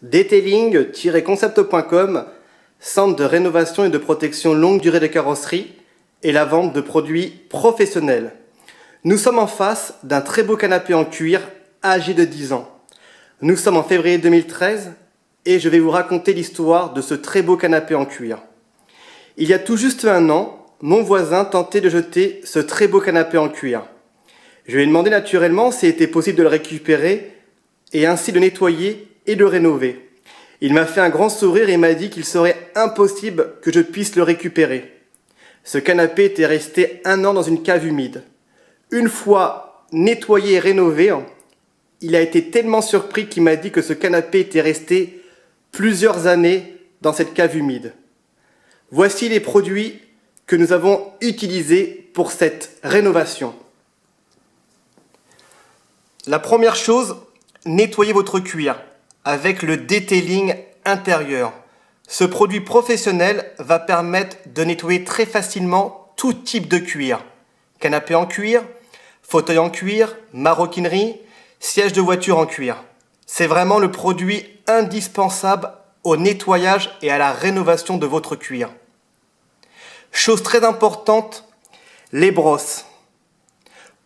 Detailing-concept.com, centre de rénovation et de protection longue durée des carrosseries et la vente de produits professionnels. Nous sommes en face d'un très beau canapé en cuir âgé de 10 ans. Nous sommes en février 2013 et je vais vous raconter l'histoire de ce très beau canapé en cuir. Il y a tout juste un an, mon voisin tentait de jeter ce très beau canapé en cuir. Je lui ai demandé naturellement s'il était possible de le récupérer et ainsi de nettoyer et de rénover. Il m'a fait un grand sourire et m'a dit qu'il serait impossible que je puisse le récupérer. Ce canapé était resté un an dans une cave humide. Une fois nettoyé et rénové, il a été tellement surpris qu'il m'a dit que ce canapé était resté plusieurs années dans cette cave humide. Voici les produits que nous avons utilisés pour cette rénovation. La première chose, nettoyez votre cuir avec le detailing intérieur. Ce produit professionnel va permettre de nettoyer très facilement tout type de cuir. Canapé en cuir, fauteuil en cuir, maroquinerie, siège de voiture en cuir. C'est vraiment le produit indispensable au nettoyage et à la rénovation de votre cuir. Chose très importante, les brosses.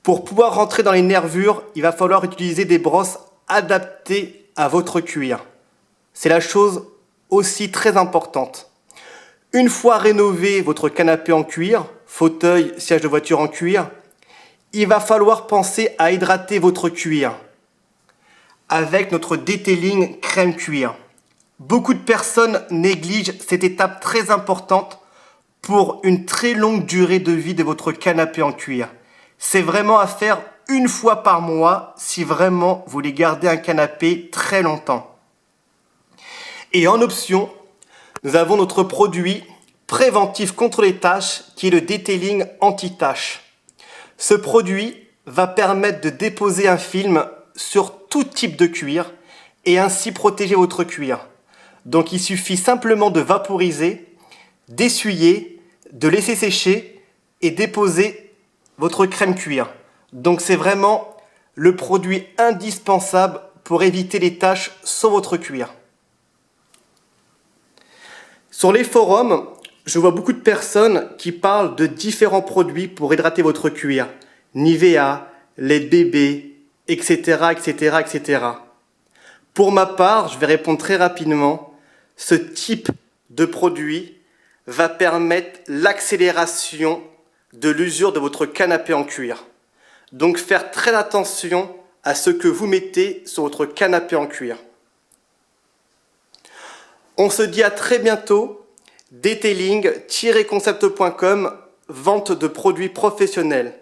Pour pouvoir rentrer dans les nervures, il va falloir utiliser des brosses adaptées à votre cuir. C'est la chose aussi très importante. Une fois rénové votre canapé en cuir, fauteuil, siège de voiture en cuir, il va falloir penser à hydrater votre cuir avec notre detailing crème cuir. Beaucoup de personnes négligent cette étape très importante pour une très longue durée de vie de votre canapé en cuir. C'est vraiment à faire une fois par mois si vraiment vous voulez garder un canapé très longtemps. Et en option, nous avons notre produit préventif contre les taches qui est le detailing anti-taches. Ce produit va permettre de déposer un film sur tout type de cuir et ainsi protéger votre cuir. Donc il suffit simplement de vaporiser, d'essuyer, de laisser sécher et déposer votre crème cuir. Donc c'est vraiment le produit indispensable pour éviter les taches sur votre cuir. Sur les forums, je vois beaucoup de personnes qui parlent de différents produits pour hydrater votre cuir. Nivea, lait de bébé, etc., etc., etc. Pour ma part, je vais répondre très rapidement. Ce type de produit va permettre l'accélération de l'usure de votre canapé en cuir. Donc faire très attention à ce que vous mettez sur votre canapé en cuir. On se dit à très bientôt. Detailing-concept.com, vente de produits professionnels.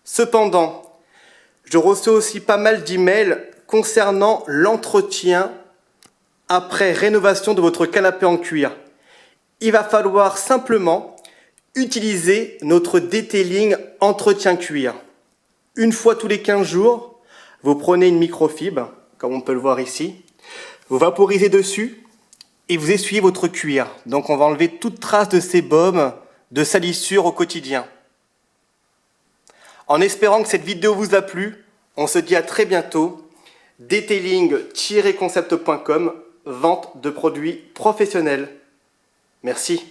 Cependant, je reçois aussi pas mal d'emails concernant l'entretien après rénovation de votre canapé en cuir. Il va falloir simplement utiliser notre detailing entretien cuir. Une fois tous les 15 jours, vous prenez une microfibre, comme on peut le voir ici, vous vaporisez dessus et vous essuyez votre cuir. Donc on va enlever toute trace de sébum, de salissure au quotidien. En espérant que cette vidéo vous a plu, on se dit à très bientôt. Detailing-concept.com, vente de produits professionnels. Merci.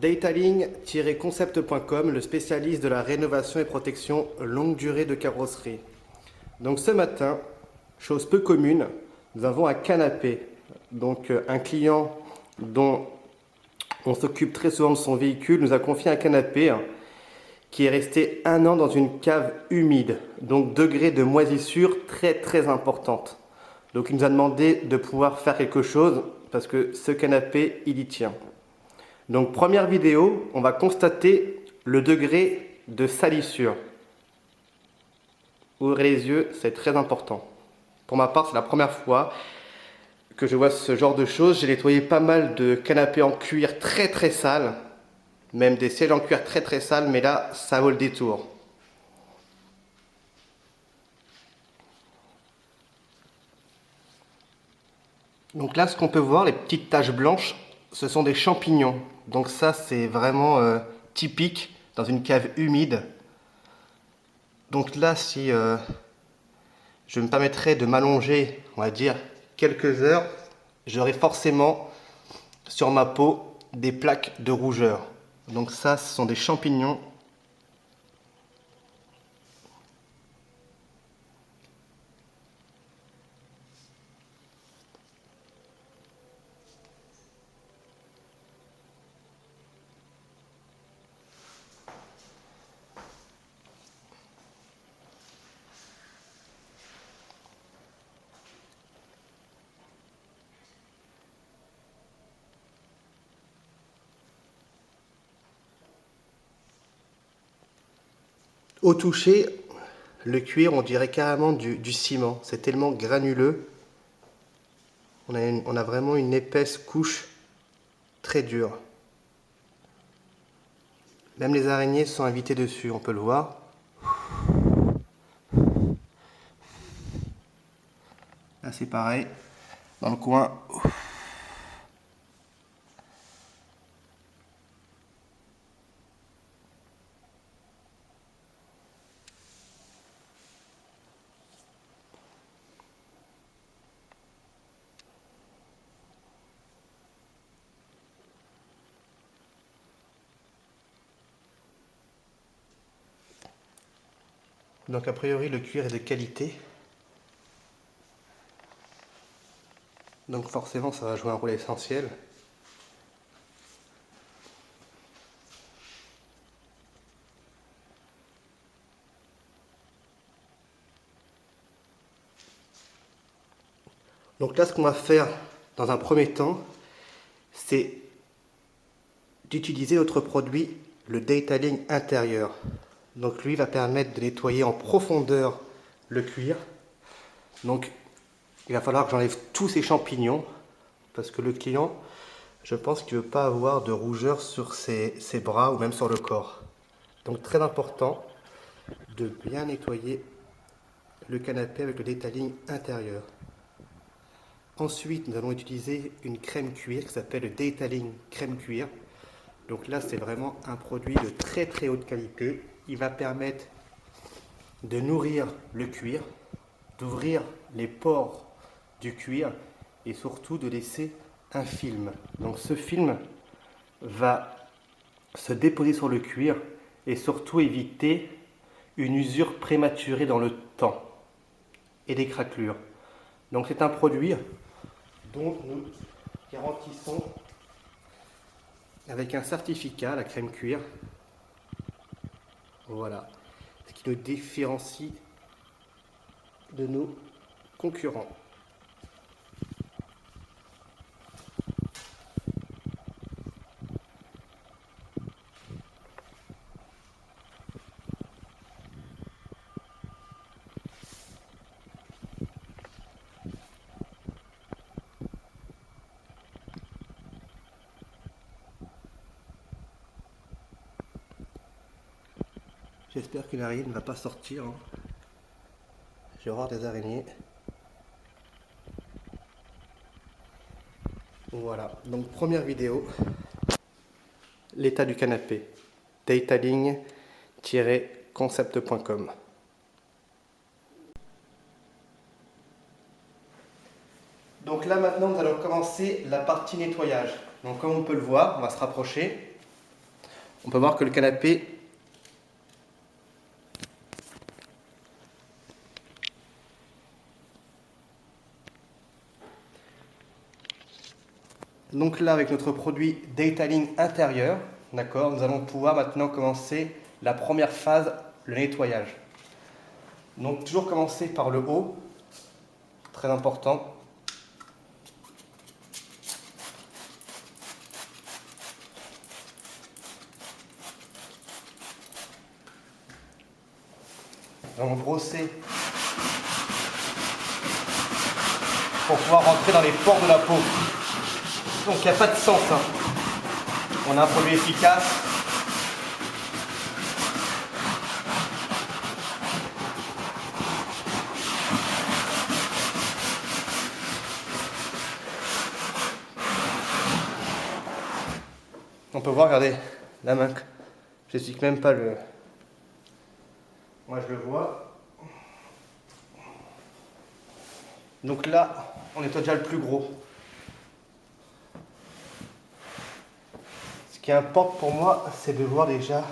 Detailing-concept.com, le spécialiste de la rénovation et protection longue durée de carrosserie. Donc ce matin, chose peu commune, nous avons un canapé. Donc un client dont on s'occupe très souvent de son véhicule nous a confié un canapé qui est resté un an dans une cave humide. Donc degré de moisissure très très importante. Donc il nous a demandé de pouvoir faire quelque chose parce que ce canapé, il y tient. Donc première vidéo, on va constater le degré de salissure. Ouvrez les yeux, c'est très important. Pour ma part, c'est la première fois que je vois ce genre de choses. J'ai nettoyé pas mal de canapés en cuir très très sales, même des sièges en cuir très très sales, mais là, ça vaut le détour. Donc là, ce qu'on peut voir, les petites taches blanches, ce sont des champignons. Donc ça, c'est vraiment typique dans une cave humide. Donc là, si je me permettrais de m'allonger, on va dire, quelques heures, j'aurai forcément sur ma peau des plaques de rougeur. Donc ça, ce sont des champignons. Au toucher, le cuir, on dirait carrément du ciment. C'est tellement granuleux. On a vraiment une épaisse couche très dure. Même les araignées sont invitées dessus, on peut le voir. Là, c'est pareil. Dans le coin. Donc a priori le cuir est de qualité. Donc forcément ça va jouer un rôle essentiel. Donc là ce qu'on va faire dans un premier temps, c'est d'utiliser notre produit, le detailing intérieur. Donc lui va permettre de nettoyer en profondeur le cuir. Donc il va falloir que j'enlève tous ces champignons parce que le client, je pense qu'il ne veut pas avoir de rougeur sur ses bras ou même sur le corps. Donc très important de bien nettoyer le canapé avec le detailing intérieur. Ensuite, nous allons utiliser une crème cuir qui s'appelle le detailing crème cuir. Donc là, c'est vraiment un produit de très très haute qualité. Il va permettre de nourrir le cuir, d'ouvrir les pores du cuir et surtout de laisser un film. Donc ce film va se déposer sur le cuir et surtout éviter une usure prématurée dans le temps et des craquelures. Donc c'est un produit dont nous garantissons avec un certificat la crème cuir. Voilà, ce qui le différencie de nos concurrents. J'espère que l'araignée ne va pas sortir. J'ai horreur des araignées. Voilà, donc première vidéo. L'état du canapé. Detailing-concept.com. Donc là maintenant nous allons commencer la partie nettoyage. Donc comme on peut le voir, on va se rapprocher. On peut voir que le canapé donc là avec notre produit detailing intérieur, d'accord, nous allons pouvoir maintenant commencer la première phase, le nettoyage. Donc toujours commencer par le haut, très important. Nous allons brosser pour pouvoir rentrer dans les pores de la peau. Donc il n'y a pas de sens. On a un produit efficace. On peut voir, regardez, la main. J'explique même pas le... Moi je le vois. Donc là, on nettoie déjà le plus gros. Ce qui importe pour moi, c'est de voir déjà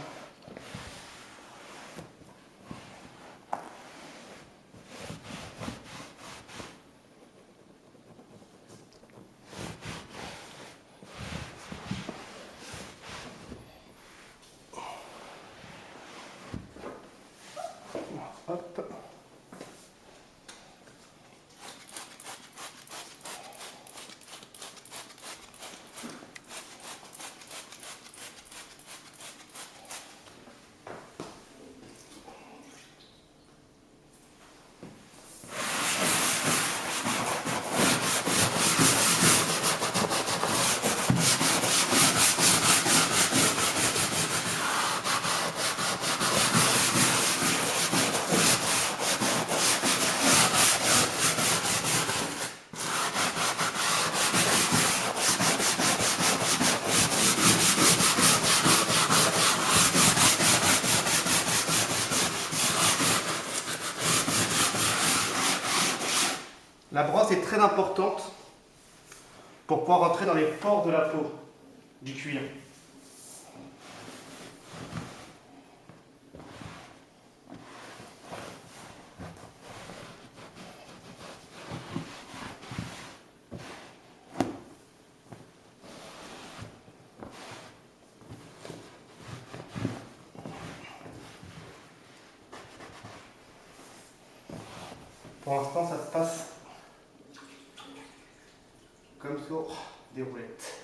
hop. La brosse est très importante pour pouvoir rentrer dans les pores de la peau du cuir. Pour l'instant, ça se passe comme sur des roulettes.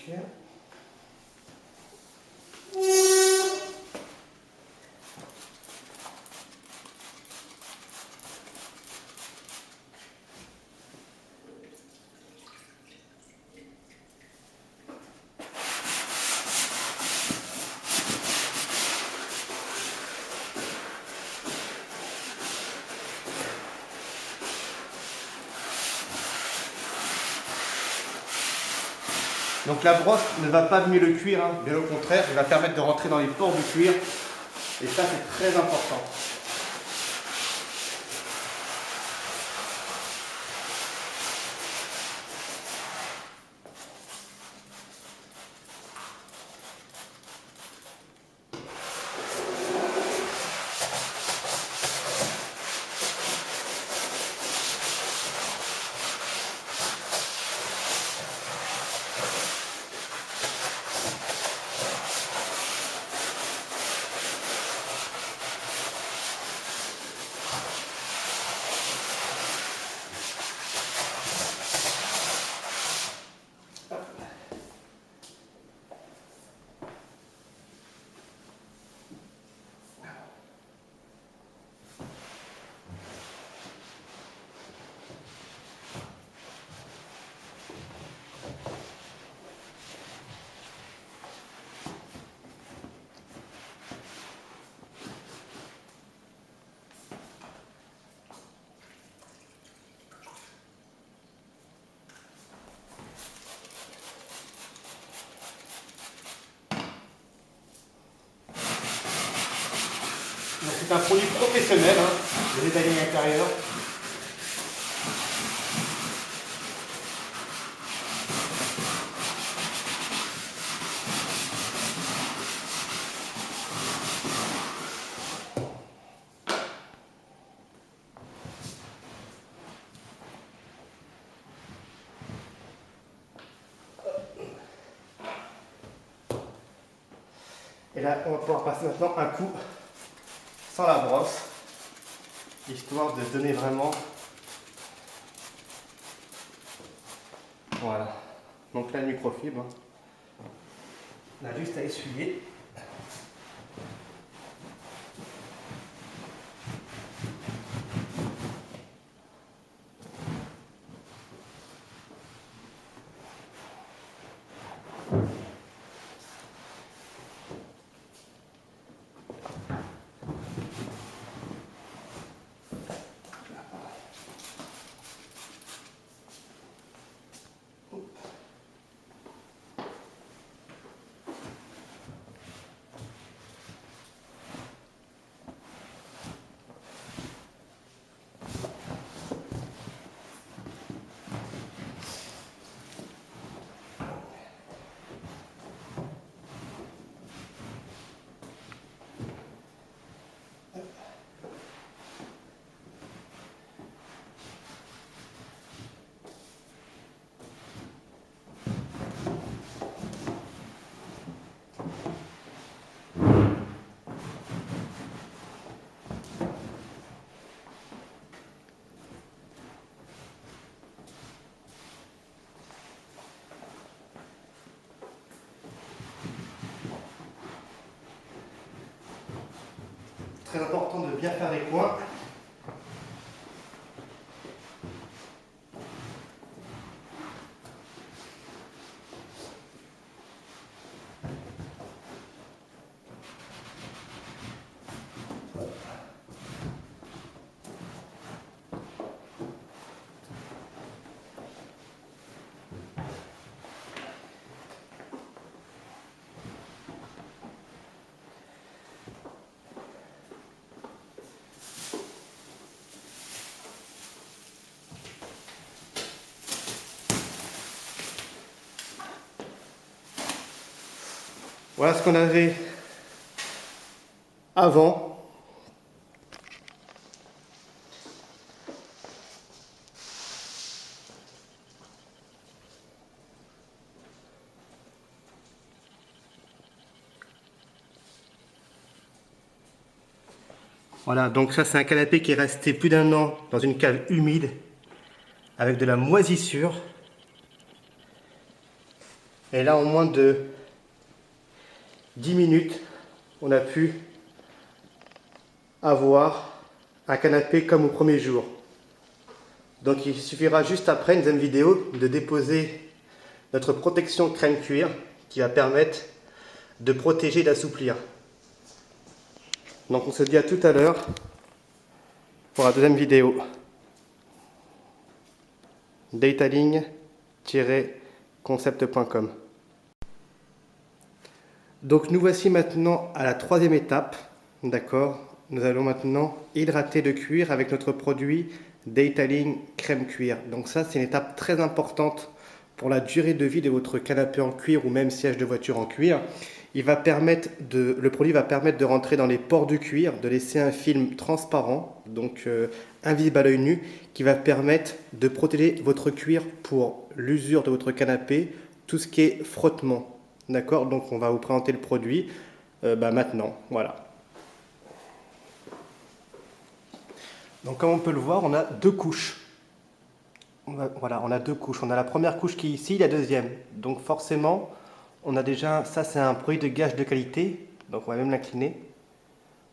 Ok. Donc la brosse ne va pas abîmer le cuir, hein. Bien au contraire, elle va permettre de rentrer dans les pores du cuir. Et ça, c'est très important. Donc c'est un produit professionnel, hein, le detailing intérieur. là, on va pouvoir passer maintenant un coup sans la brosse, histoire de donner vraiment. Voilà. Donc là, le microfibre, on a juste à essuyer. Très important de bien faire les coins. Voilà ce qu'on avait avant. Voilà, donc ça c'est un canapé qui est resté plus d'1 an dans une cave humide avec de la moisissure. Et là, en moins de 10 minutes, on a pu avoir un canapé comme au premier jour. Donc il suffira juste après une deuxième vidéo de déposer notre protection crème cuir qui va permettre de protéger et d'assouplir. Donc on se dit à tout à l'heure pour la deuxième vidéo. Detailing-concept.com. Donc nous voici maintenant à la troisième étape, d'accord. Nous allons maintenant hydrater le cuir avec notre produit Detailing crème cuir. Donc ça c'est une étape très importante pour la durée de vie de votre canapé en cuir ou même siège de voiture en cuir. Le produit va permettre de rentrer dans les pores du cuir, de laisser un film transparent, donc invisible à l'œil nu, qui va permettre de protéger votre cuir pour l'usure de votre canapé, tout ce qui est frottement. D'accord, donc on va vous présenter le produit maintenant, voilà. Donc comme on peut le voir, on a deux couches. Voilà, on a deux couches. On a la première couche qui est ici, la deuxième. Donc forcément, on a déjà, ça c'est un produit de gage de qualité. Donc on va même l'incliner.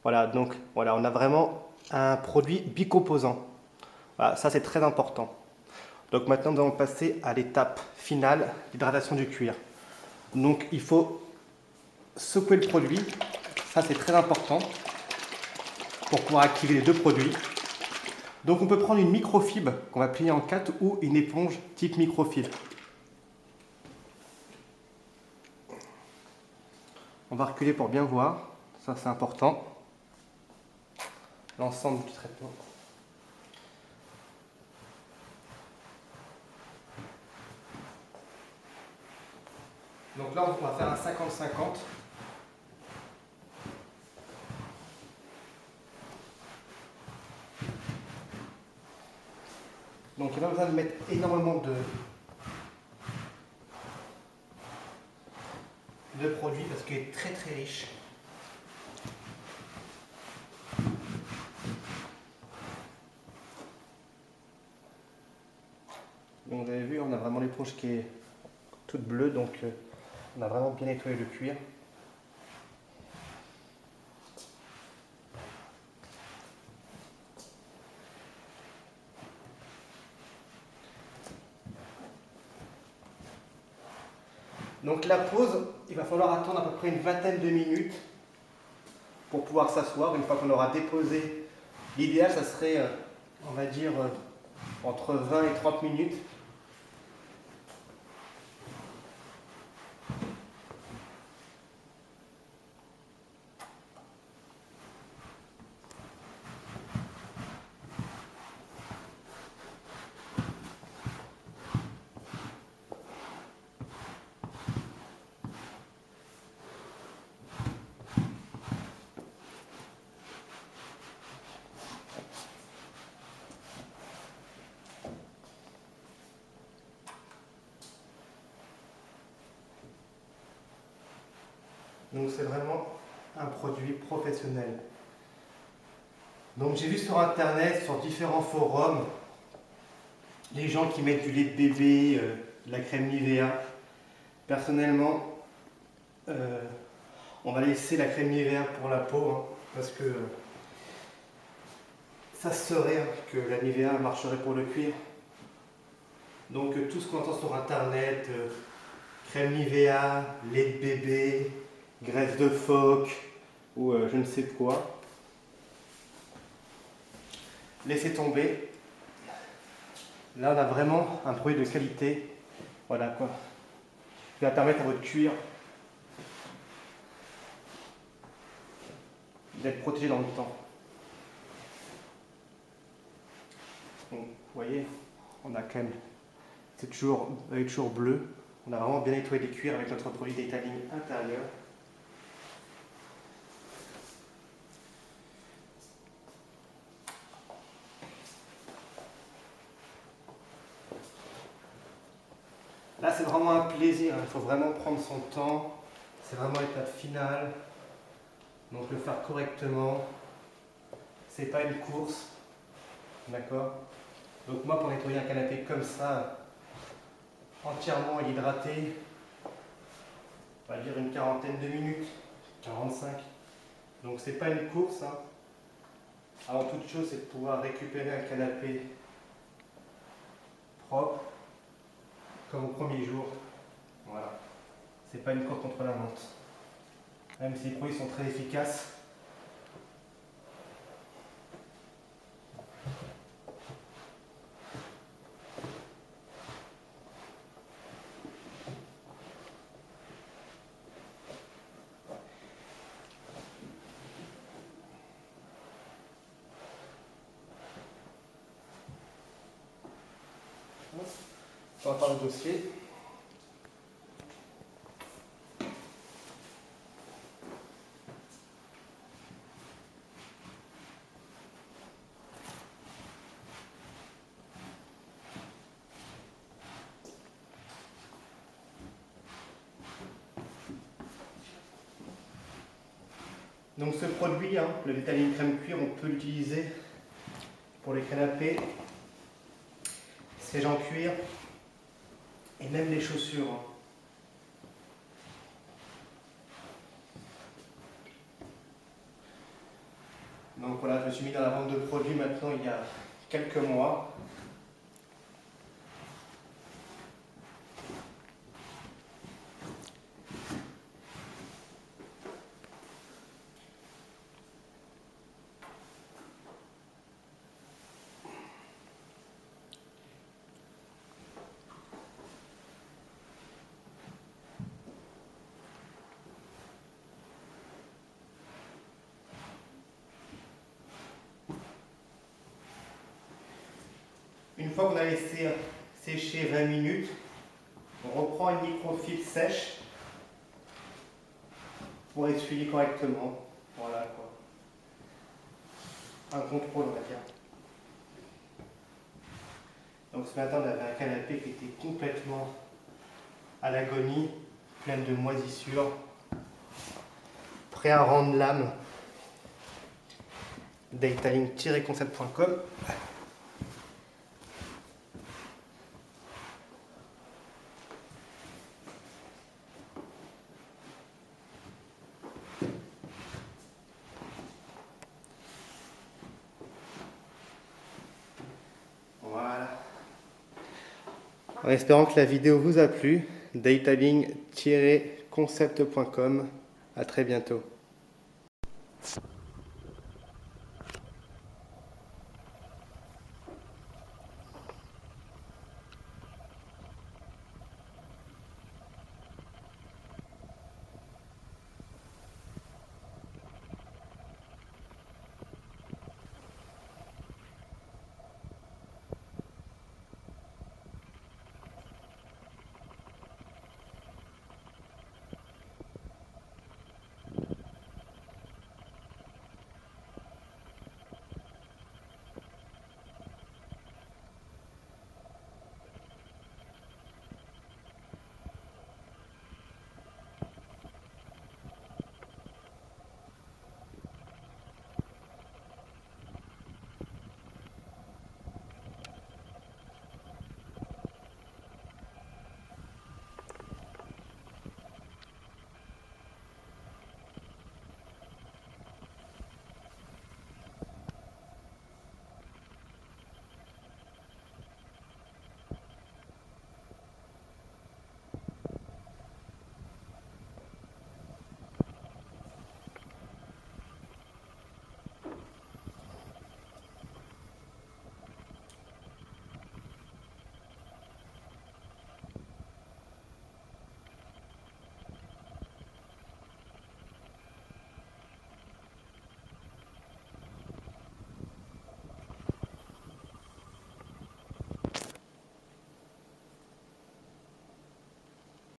Voilà, donc voilà, on a vraiment un produit bicomposant. Voilà, ça c'est très important. Donc maintenant, nous allons passer à l'étape finale d'hydratation du cuir. Donc il faut secouer le produit, ça c'est très important pour pouvoir activer les deux produits. Donc on peut prendre une microfibre qu'on va plier en 4 ou une éponge type microfibre. On va reculer pour bien voir, ça c'est important. L'ensemble du traitement. Donc là on va faire un 50-50. Donc il n'y a pas besoin de mettre énormément de produit parce qu'il est très très riche. Donc vous avez vu, on a vraiment l'éponge qui est toute bleue, donc on a vraiment bien nettoyé le cuir. Donc la pause, il va falloir attendre à peu près une vingtaine de minutes pour pouvoir s'asseoir. Une fois qu'on aura déposé, l'idéal ça serait, on va dire, entre 20 et 30 minutes. Donc c'est vraiment un produit professionnel. Donc j'ai vu sur internet, sur différents forums, les gens qui mettent du lait de bébé, de la crème Nivea. Personnellement, on va laisser la crème Nivea pour la peau, hein, parce que ça se saurait hein, que la Nivea marcherait pour le cuir. Donc tout ce qu'on entend sur internet, crème Nivea, lait de bébé, graisse de phoque ou je ne sais quoi, laissez tomber. Là on a vraiment un produit de qualité, voilà quoi, qui va permettre à votre cuir d'être protégé dans le temps. Donc, vous voyez, on a quand même, c'est toujours bleu. On a vraiment bien nettoyé les cuirs avec notre produit Detailing intérieur. Là, c'est vraiment un plaisir, il faut vraiment prendre son temps. C'est vraiment l'étape finale. Donc, le faire correctement. C'est pas une course. D'accord? Donc, moi, pour nettoyer un canapé comme ça, entièrement hydraté, on va dire une quarantaine de minutes, 45. Donc, c'est pas une course. Hein. Avant toute chose, c'est de pouvoir récupérer un canapé propre. Comme au premier jour, voilà. C'est pas une course contre la montre. Même si les produits sont très efficaces. On va faire le dossier. Donc ce produit, hein, le Detailing crème cuir, on peut l'utiliser pour les canapés, sièges en cuir et même les chaussures. Hein. Donc voilà, je me suis mis dans la vente de produits maintenant il y a quelques mois. Une fois qu'on a laissé sécher 20 minutes, on reprend une microfibre sèche pour essuyer correctement. Voilà quoi. Un contrôle, on va dire. Donc ce matin, on avait un canapé qui était complètement à l'agonie, plein de moisissures, prêt à rendre l'âme. Detailing-concept.com. En espérant que la vidéo vous a plu, detailing-concept.com. À très bientôt.